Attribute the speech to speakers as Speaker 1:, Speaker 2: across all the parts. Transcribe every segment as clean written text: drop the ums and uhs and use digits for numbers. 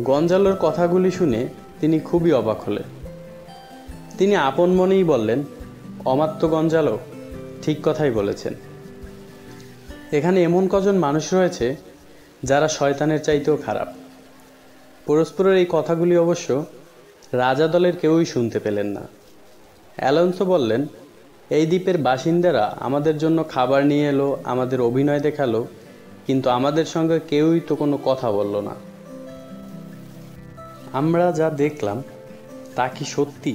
Speaker 1: গঞ্জালোর কথাগুলি শুনে তিনি খুবই অবাক হলেন। তিনি আপন মনেই বললেন, অমাত্য গঞ্জালো ঠিক কথাই বলেছেন। এখানে এমন কজন মানুষ রয়েছে যারা শয়তানের চাইতেও খারাপ। পরস্পরের এই কথাগুলি অবশ্য রাজা দলের কেউই শুনতে পেলেন না। অ্যালোনসো বললেন, এই দ্বীপের বাসিন্দারা আমাদের জন্য খাবার নিয়ে এলো, আমাদের অভিনয় দেখালো, কিন্তু আমাদের সঙ্গে কেউই তো কোনো কথা বলল না। আমরা যা দেখলাম তা কি সত্যি?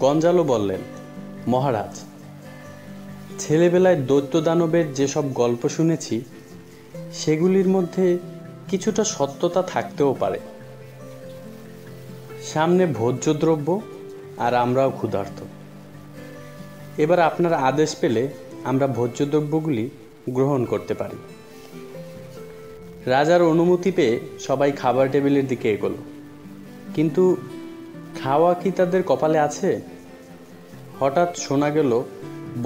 Speaker 1: গঞ্জালো বললেন, মহারাজ, ছেলেবেলায় দৈত্য দানবের যেসব গল্প শুনেছি সেগুলির মধ্যে কিছুটা সত্যতা থাকতেও পারে। সামনে ভোজ্যদ্রব্য আর আমরাও ক্ষুধার্ত। এবার আপনার আদেশ পেলে আমরা ভোজ্যদ্রব্যগুলি গ্রহণ করতে পারি। রাজার অনুমতি পেয়ে সবাই খাবার টেবিলের দিকে এগোলো। কিন্তু খাওয়া কি তাদের কপালে আছে? হঠাৎ শোনা গেল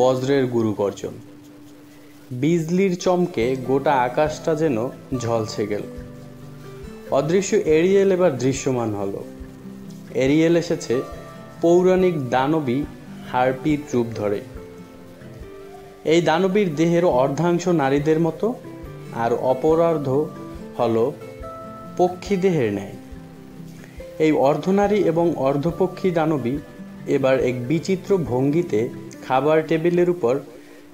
Speaker 1: বজ্রের গুরুগর্জন। বিজলির চমকে গোটা আকাশটা যেন ঝলসে গেল। অদৃশ্য এরিয়েল এবার দৃশ্যমান হলো। এরিয়েল এসেছে পৌরাণিক দানবী হার্পির রূপ ধরে। এই দানবীর দেহের অর্ধাংশ নারীদের মতো, আর অপরার্ধ হল পক্ষী দেহের ন্যায়। এই অর্ধনারী এবং অর্ধপক্ষী দানবী এবার এক বিচিত্র ভঙ্গিতে খাবার টেবিলের উপর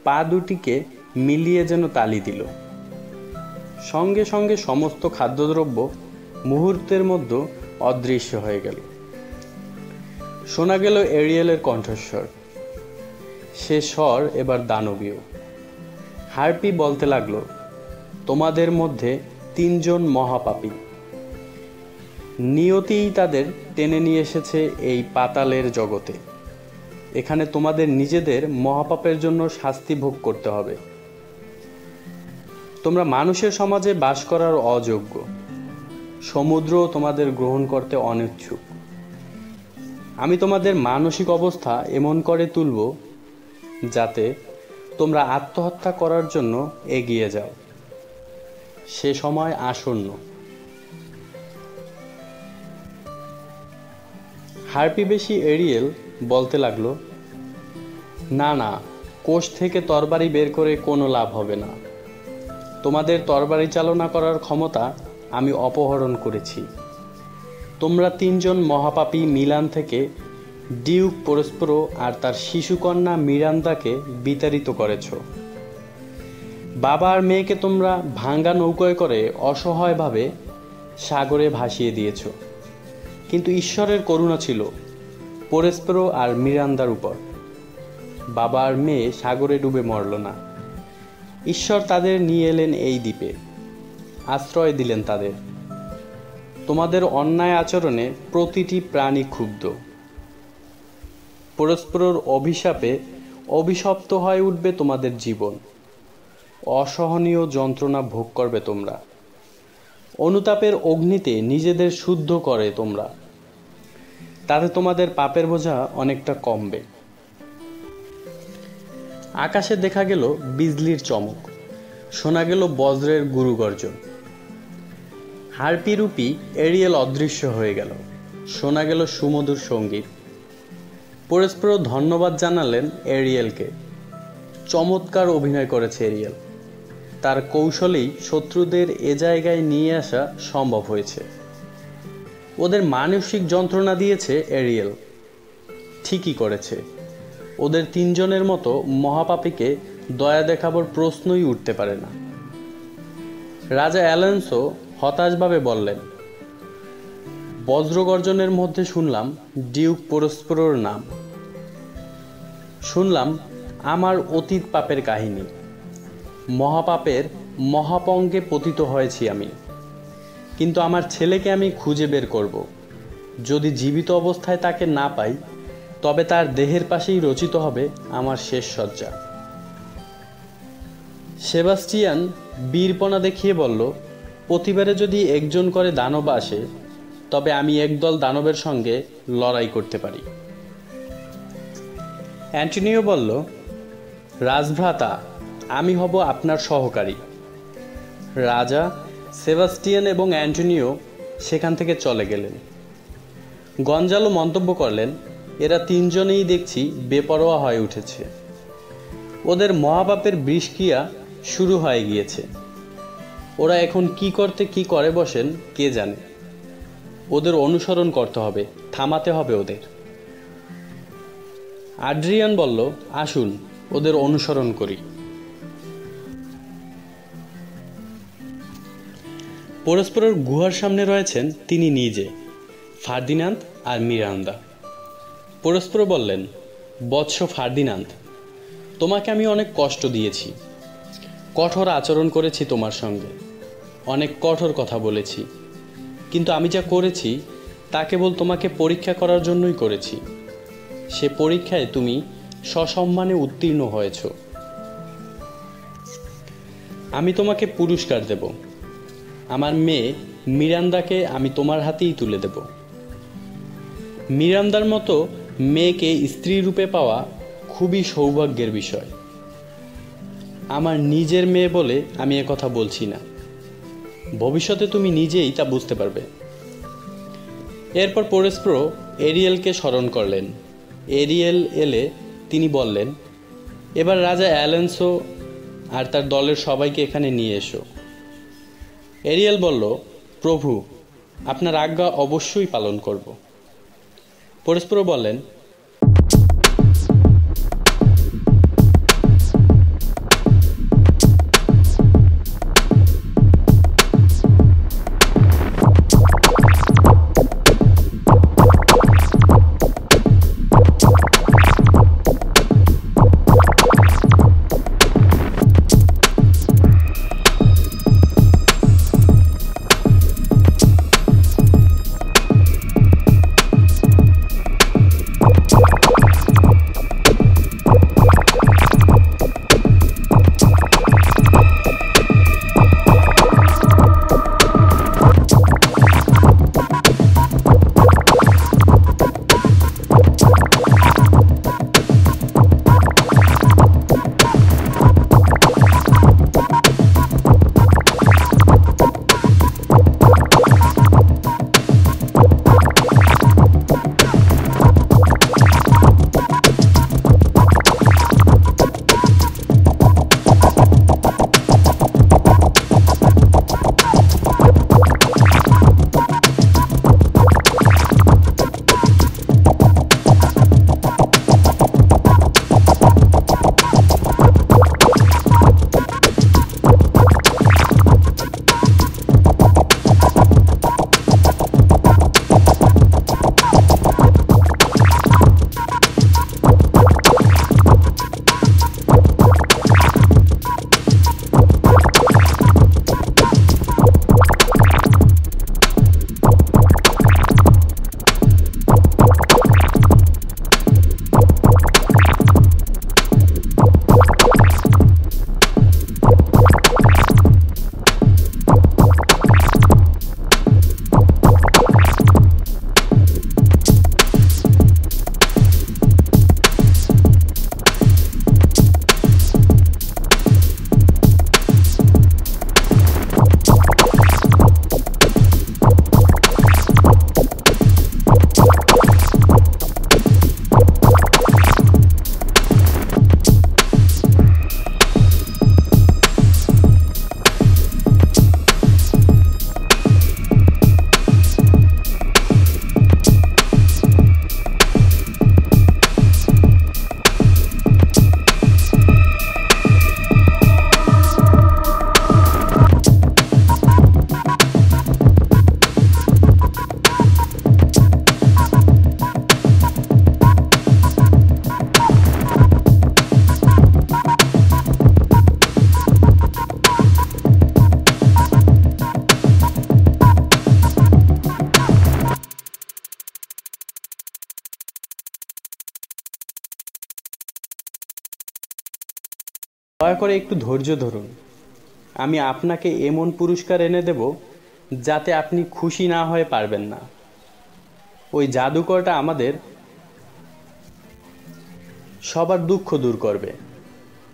Speaker 1: পা দুটিকে মিলিয়ে যেন তালি দিল। সঙ্গে সঙ্গে সমস্ত খাদ্যদ্রব্য মুহূর্তের মধ্যে অদৃশ্য হয়ে গেল। শোনা গেল এরিয়েলের কণ্ঠস্বর। সে স্বর এবার দানবীয়। হার্পি বলতে লাগলো, তোমাদের মধ্যে 3 জন মহাপাপী। নিয়তিই তাদের টেনে নিয়ে এসেছে এই পাতালের জগতে। এখানে তোমাদের নিজেদের মহাপাপের জন্য শাস্তি ভোগ করতে হবে। তোমরা মানুষের সমাজে বাস করার অযোগ্য, সমুদ্র তোমাদের গ্রহণ করতে অনিচ্ছুক। আমি তোমাদের মানসিক অবস্থা এমন করে তুলব যাতে তোমরা আত্মহত্যা করার জন্য এগিয়ে যাও। সে সময় আসন্ন। হার্পিবেশী এরিয়েল বলতে লাগলো, না না, কোষ থেকে তরবারি বের করে কোনো লাভ হবে না। তোমাদের তরবারি চালনা করার ক্ষমতা আমি অপহরণ করেছি। তোমরা তিনজন মহাপাপী মিলান থেকে ডিউক পরস্পরো আর তার শিশুকন্যা মিরান্দাকে বিতাড়িত করেছ। বাবা আর মেয়েকে তোমরা ভাঙ্গা নৌকায় করে অসহায়ভাবে সাগরে ভাসিয়ে দিয়েছ। কিন্তু ঈশ্বরের করুণা ছিল পরস্পরো আর মিরান্দার উপর। বাবা আর মেয়ে সাগরে ডুবে মরল না। ঈশ্বর তাদের নিয়ে এলেন এই দ্বীপে, আশ্রয় দিলেন তাদের। তোমাদের অন্যায় আচরণে প্রতিটি প্রাণী ক্ষুব্ধ। পরস্পরের অভিশাপে অভিশপ্ত হয়ে উঠবে তোমাদের জীবন। অসহনীয় যন্ত্রণা ভোগ করবে তোমরা। অনুতাপের অগ্নিতে নিজেদের শুদ্ধ করে তোমরা। তাতে তোমাদের পাপের বোঝা অনেকটা কমবে। আকাশে দেখা গেল বিজলির চমক, শোনা গেল বজ্রের গুরুগর্জন। হার্পিরূপী এরিয়েল অদৃশ্য হয়ে গেল, শোনা গেল সুমধুর সঙ্গীত। পরস্পর ধন্যবাদ জানালেন এরিয়েলকে। চমৎকার অভিনয় করেছে এরিয়েল। তার কৌশলেই শত্রুদের এ জায়গায় নিয়ে আসা সম্ভব হয়েছে। ওদের মানসিক যন্ত্রণা দিয়েছে এরিয়েল, ঠিকই করেছে। ওদের তিনজনের মতো মহাপাপীকে দয়া দেখাবার প্রশ্নই উঠতে পারে না। রাজা অ্যালেন্সো হতাশভাবে বললেন, বজ্রগর্জনের মধ্যে শুনলাম ডিউক পরস্পরর নাম। শুনলাম আমার অতীত পাপের কাহিনী। মহাপাপের মহাপঙ্কে পতিত হয়েছি আমি। কিন্তু আমার ছেলেকে আমি খুঁজে বের করব। যদি জীবিত অবস্থায় তাকে না পাই, তবে তার দেহের পাশেই রচিত হবে আমার শেষ শয্যা। সেবাস্টিয়ান বীরপনা দেখিয়ে বলল, প্রতিবারে যদি একজন করে দানব আসে, তবে আমি একদল দানবের সঙ্গে লড়াই করতে পারি। অ্যান্টনিও বলল, রাজভ্রাতা, আমি হব আপনার সহকারী। রাজা, সেবাস্টিয়ান এবং অ্যান্টনিও সেখান থেকে চলে গেলেন। গঞ্জালো মন্তব্য করলেন, এরা তিনজনেই দেখছি বেপরোয়া হয়ে উঠেছে। ওদের মহাপাপের বিষক্রিয়া শুরু হয়ে গিয়েছে। ওরা এখন কি করতে কি করে বসেন কে জানে। ওদের অনুসরণ করতে হবে, থামাতে হবে ওদের। আড্রিয়ান বলল, আসুন ওদের অনুসরণ করি। পরস্পরের গুহার সামনে রয়েছেন তিনি নিজে, ফার্দিনান্দ আর মিরান্দা। পরস্পর বললেন, বৎস ফার্দিনান্দ, তোমাকে আমি অনেক কষ্ট দিয়েছি, কঠোর আচরণ করেছি তোমার সঙ্গে, অনেক কঠোর কথা বলেছি। কিন্তু আমি যা করেছি তা কেবল তোমাকে পরীক্ষা করার জন্যই করেছি। সে পরীক্ষায় তুমি সসম্মানে উত্তীর্ণ হয়েছ। আমি তোমাকে পুরস্কার দেব। আমার মেয়ে মিরান্দাকে আমি তোমার হাতেই তুলে দেব। মিরান্দার মতো মেয়েকে স্ত্রী রূপে পাওয়া খুবই সৌভাগ্যের বিষয়। আমার নিজের মেয়ে বলে আমি কথা বলছি না, ভবিষ্যতে তুমি নিজেই তা বুঝতে পারবে। এরপর পরস্পর এরিয়েলকে স্মরণ করলেন। এরিয়েল এলে তিনি বললেন, এবার রাজা অ্যালেন্সো আর তার দলের সবাইকে এখানে নিয়ে এসো। এরিয়েল বলল, প্রভু, আপনার আজ্ঞা অবশ্যই পালন করব। পরস্পর বললেন, দয়া করে একটু ধৈর্য ধরুন। আমি আপনাকে এমন পুরস্কার এনে দেব যাতে আপনি খুশি না হয়ে পারবেন না। ওই জাদুকরটা আমাদের সবার দুঃখ দূর করবে।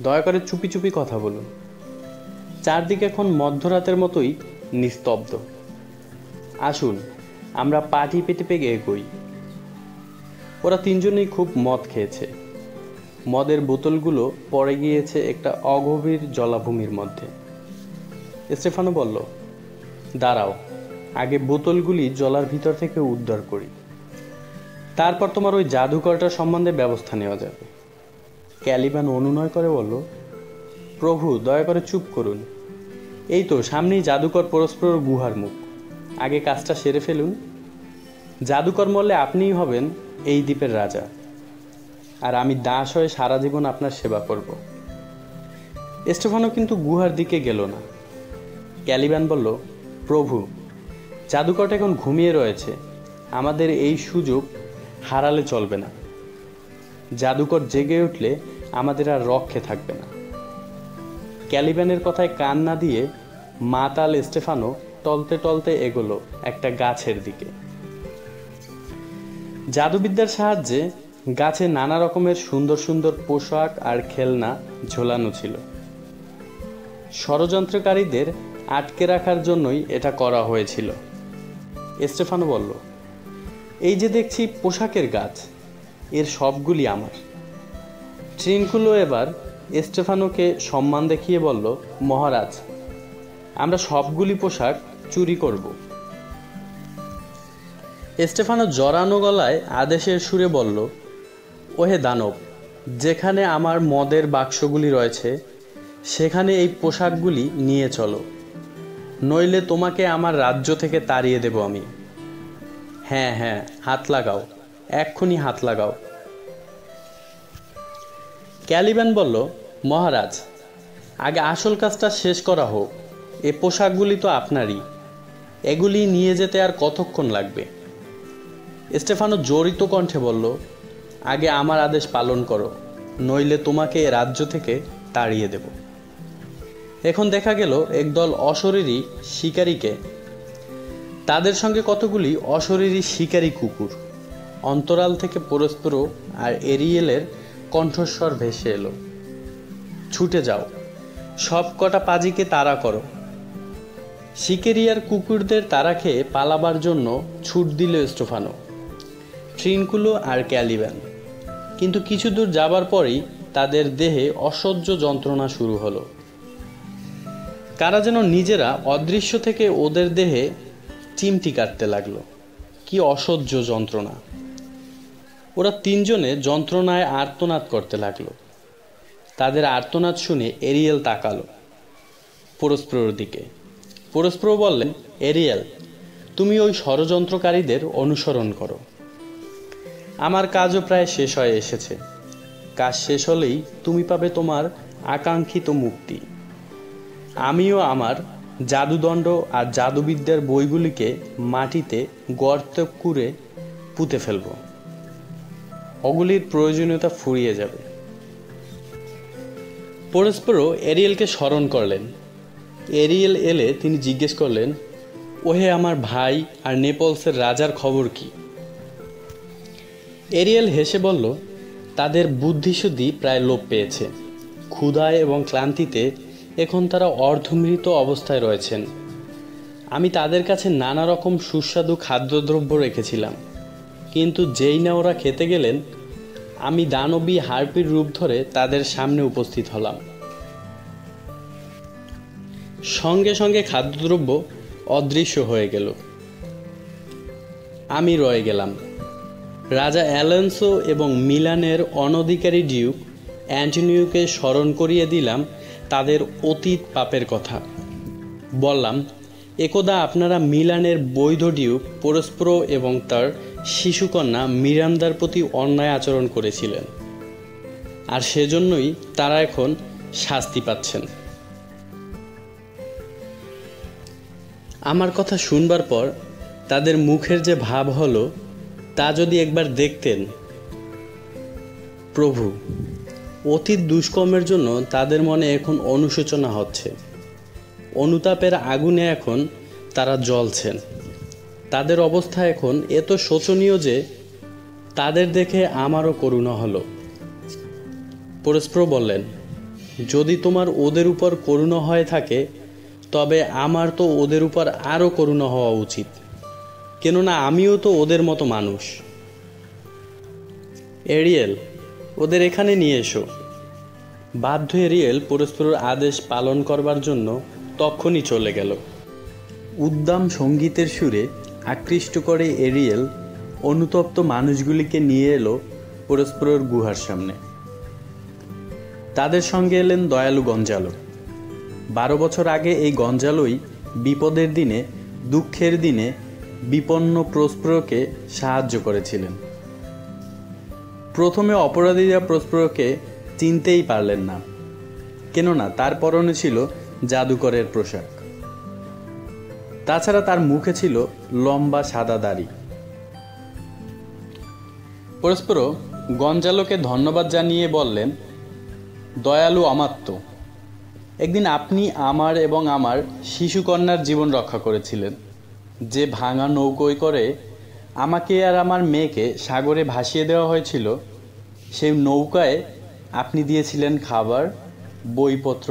Speaker 1: দয়া করে চুপি চুপি কথা বলুন। চারদিকে এখন মধ্যরাতের মতোই নিস্তব্ধ। আসুন আমরা পাটি পেতে পেয়ে এগোই। ওরা তিনজনেই খুব মদ খেয়েছে। মদের বোতলগুলো পড়ে গিয়েছে একটা অগভীর জলাভূমির মধ্যে। স্টেফানো বলল, দাঁড়াও, আগে বোতলগুলি জলার ভিতর থেকে উদ্ধার করি, তারপর তোমার ওই জাদুকরটার সম্বন্ধে ব্যবস্থা নেওয়া যাবে। ক্যালিবান অনুনয় করে বলল, প্রভু দয়া করে চুপ করুন। এই তো সামনেই জাদুকর পরস্পর গুহার মুখ। আগে কাজটা সেরে ফেলুন। জাদুকর মরলে আপনিই হবেন এই দ্বীপের রাজা, আর আমি দাস হয়ে সারা জীবন আপনার সেবা করব। স্টেফানো কিন্তু গুহার দিকে গেল না। ক্যালিবান বলল, প্রভু জাদুকরটা এখন ঘুমিয়ে রয়েছে, আমাদের এই সুযোগ হারালে চলবে না। জাদুকর জেগে উঠলে আমাদের আর রক্ষে থাকবে না। ক্যালিবানের কথায় কান না দিয়ে মাতাল স্টেফানো টলতে টলতে এগোলো একটা গাছের দিকে। জাদুবিদ্যার সাহায্যে গাছে নানা রকমের সুন্দর সুন্দর পোশাক আর খেলনা ঝোলানো ছিল। ষড়যন্ত্রকারীদের আটকে রাখার জন্যই এটা করা হয়েছিল। স্টেফানো বলল, এই যে দেখছি পোশাকের গাছ, এর সবগুলি আমার। ট্রিনকুলো এবার স্টেফানোকে সম্মান দেখিয়ে বলল, মহারাজ, আমরা সবগুলি পোশাক চুরি করব। স্টেফানো জড়ানো গলায় আদেশের সুরে বলল, ওহে দানব, যেখানে আমার মদের বাক্সগুলি রয়েছে সেখানে এই পোশাকগুলি নিয়ে চলো, নইলে তোমাকে আমার রাজ্য থেকে তাড়িয়ে দেব আমি। হ্যাঁ হ্যাঁ, হাত লাগাও, এক্ষুনি হাত লাগাও। ক্যালিবান বলল, মহারাজ, আগে আসল কাজটা শেষ করা হোক। এ পোশাকগুলি তো আপনারই, এগুলি নিয়ে যেতে আর কতক্ষণ লাগবে? স্টেফানো জড়িত কণ্ঠে বলল, আগে আমার আদেশ পালন করো, নইলে তোমাকে এ রাজ্য থেকে তাড়িয়ে দেব। এখন দেখা গেল একদল অশরীরী শিকারীকে, তাদের সঙ্গে কতগুলি অশরীরী শিকারী কুকুর। অন্তরাল থেকে পরস্পর আর এরিয়েলের কণ্ঠস্বর ভেসে এলো, ছুটে যাও, সব কটা পাজিকে তাড়া করো। শিকেরিয়ার কুকুরদের তাড়া খেয়ে পালাবার জন্য ছুট দিল স্টেফানো, ট্রিনকুলো আর ক্যালিবান। কিন্তু কিছু দূর যাবার পরেই তাদের দেহে অসহ্য যন্ত্রণা শুরু হলো। কারা যেন নিজেরা অদৃশ্য থেকে ওদের দেহে চিমটি কাটতে লাগলো। কি অসহ্য যন্ত্রণা! ওরা তিনজনে যন্ত্রণায় আর্তনাদ করতে লাগলো। তাদের আর্তনাদ শুনে এরিয়েল তাকালো পরস্পরের দিকে। পরস্পর বললেন, এরিয়েল, তুমি ওই ষড়যন্ত্রকারীদের অনুসরণ করো। আমার কাজও প্রায় শেষ হয়ে এসেছে। কাজ শেষ হলেই তুমি পাবে তোমার আকাঙ্ক্ষিত মুক্তি। আমিও আমার জাদুদণ্ড আর জাদুবিদ্যার বইগুলিকে মাটিতে গর্ত করে পুঁতে ফেলব। ওগুলির প্রয়োজনীয়তা ফুরিয়ে যাবে। পরস্পর এরিয়েলকে স্মরণ করলেন। এরিয়েল এলে তিনি জিজ্ঞেস করলেন, ওহে আমার ভাই আর নেপলসের রাজার খবর কি? এরিয়েল হেসে বলল, তাদের বুদ্ধিশুদ্ধি প্রায় লোপ পেয়েছে। ক্ষুধায় এবং ক্লান্তিতে এখন তারা অর্ধমৃত অবস্থায় রয়েছেন। আমি তাদের কাছে নানা রকম সুস্বাদু খাদ্যদ্রব্য রেখেছিলাম, কিন্তু যেই না ওরা খেতে গেলেন, আমি দানবী হার্পির রূপ ধরে তাদের সামনে উপস্থিত হলাম। সঙ্গে সঙ্গে খাদ্যদ্রব্য অদৃশ্য হয়ে গেল। আমি রয়ে গেলাম। রাজা অ্যালোনসো এবং মিলানের অনধিকারী ডিউক অ্যান্টনিওকে স্মরণ করিয়ে দিলাম তাদের অতীত পাপের কথা। বললাম, একদা আপনারা মিলানের বৈধ ডিউক পরস্পর এবং তার শিশুকন্যা মিরান্দার প্রতি অন্যায় আচরণ করেছিলেন, আর সেজন্যই তারা এখন শাস্তি পাচ্ছেন। আমার কথা শুনবার পর তাদের মুখের যে ভাব হলো তা যদি একবার দেখতেন। প্রভু, অতীত দুষ্কর্মের জন্য তাদের মনে এখন অনুশোচনা হচ্ছে। অনুতাপের আগুনে এখন তারা জ্বলছেন। তাদের অবস্থা এখন এত শোচনীয় যে তাদের দেখে আমারও করুণা হলো। পরস্পর বললেন, যদি তোমার ওদের উপর করুণা হয়ে থাকে তবে আমার তো ওদের উপর আরও করুণা হওয়া উচিত, কেননা আমিও তো ওদের মতো মানুষ। এরিয়েল, ওদের এখানে নিয়ে এসো। বাধ্য এরিয়েল পরস্পরের আদেশ পালন করবার জন্য তখনই চলে গেল। উদ্দাম সঙ্গীতের সুরে আকৃষ্ট করে এরিয়েল অনুতপ্ত মানুষগুলিকে নিয়ে এলো পরস্পরের গুহার সামনে। তাদের সঙ্গে এলেন দয়ালু গঞ্জালো। 12 বছর আগে এই গঞ্জালোই বিপদের দিনে, দুঃখের দিনে বিপন্ন প্রস্পরকে সাহায্য করেছিলেন। প্রথমে অপরাধীরা প্রস্পরকে চিনতেই পারলেন না, কেননা তার পরনে ছিল জাদুকরের পোশাক। তাছাড়া তার মুখে ছিল লম্বা সাদা দাড়ি। পরস্পর গঞ্জালোকে ধন্যবাদ জানিয়ে বললেন, দয়ালু অমাত্য, একদিন আপনি আমার এবং আমার শিশুকন্যার জীবন রক্ষা করেছিলেন। যে ভাঙা নৌকোয় করে আমাকে আর আমার মেয়েকে সাগরে ভাসিয়ে দেওয়া হয়েছিল, সেই নৌকায় আপনি দিয়েছিলেন খাবার, বইপত্র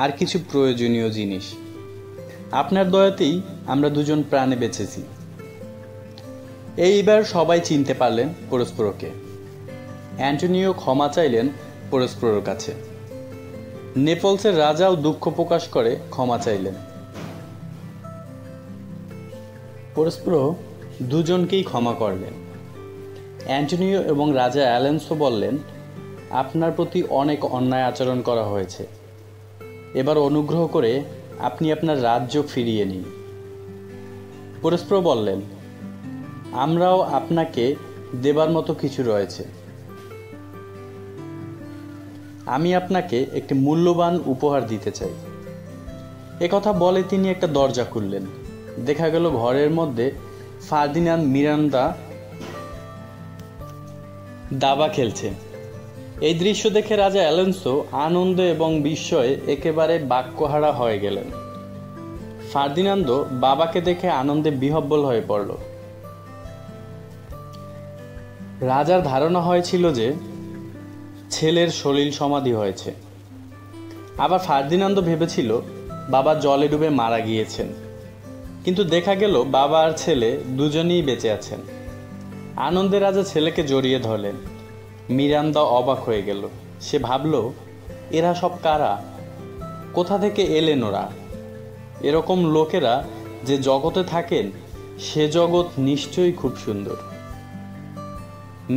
Speaker 1: আর কিছু প্রয়োজনীয় জিনিস। আপনার দয়াতেই আমরা দুজন প্রাণে বেঁচেছি। এইবার সবাই চিনতে পারলেন পরস্পরকে। অ্যান্টনিও ক্ষমা চাইলেন পরস্পরের কাছে। নেপলসের রাজাও দুঃখ প্রকাশ করে ক্ষমা চাইলেন। পরস্পর দুজনকেই ক্ষমা করলেন। অ্যান্টনিও এবং রাজা অ্যালেন্সো বললেন, আপনার প্রতি অনেক অন্যায় আচরণ করা হয়েছে। এবার অনুগ্রহ করে আপনি আপনার রাজ্য ফিরিয়ে নিন। পরস্পর বললেন, আমরাও আপনাকে দেবার মতো কিছু রয়েছে। আমি আপনাকে একটি মূল্যবান উপহার দিতে চাই। একথা বলে তিনি একটা দরজা খুললেন। দেখা গেল ঘরের মধ্যে ফার্দিনান্দ মিরান্দা দাবা খেলছে। এই দৃশ্য দেখে রাজা অ্যালেন্সো আনন্দ এবং বিস্ময়ে একেবারে বাক্যহারা হয়ে গেলেন। ফার্দিনান্দো বাবাকে দেখে আনন্দে বিহ্বল হয়ে পড়ল। রাজার ধারণা হয়েছিল যে ছেলের সলিল সমাধি হয়েছে। আবার ফার্দিনান্দো ভেবেছিল বাবা জলে ডুবে মারা গিয়েছেন, কিন্তু দেখা গেল বাবা আর ছেলে দুজনেই বেঁচে আছেন। আনন্দে রাজা ছেলেকে জড়িয়ে ধরলেন। মিরান্দা অবাক হয়ে গেল। সে ভাবল, এরা সব কারা? কোথা থেকে এলেন ওরা? এরকম লোকেরা যে জগতে থাকেন সে জগৎ নিশ্চয়ই খুব সুন্দর।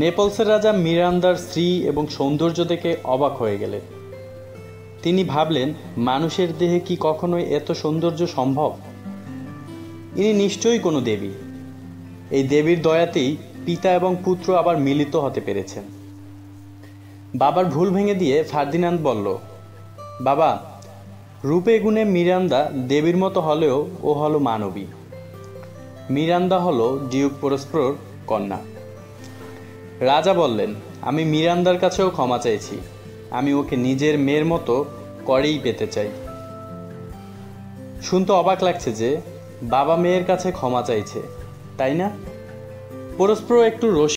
Speaker 1: নেপলসের রাজা মিরান্দার স্ত্রী এবং সৌন্দর্য দেখে অবাক হয়ে গেলেন। তিনি ভাবলেন, মানুষের দেহে কি কখনোই এত সৌন্দর্য সম্ভব? ইনি নিশ্চয়ই কোনো দেবী। এই দেবীর দয়াতেই পিতা এবং পুত্র আবার মিলিত হতে পেরেছেন। বাবার ভুল ভেঙে দিয়ে ফার্দিনান্দ বলল, বাবা, রূপে গুণে মিরান্দা দেবীর মতো হলেও ও হলো মানবী। মিরান্দা হলো ডিউক পরস্পর কন্যা। রাজা বললেন, আমি মিরান্দার কাছেও ক্ষমা চাইছি। আমি ওকে নিজের মেয়ের মতো করেই পেতে চাই। শুনতে অবাক লাগছে যে বাবা মেয়ের কাছে ক্ষমা চাইছে, তাই না? পরস্পর একটু রসিক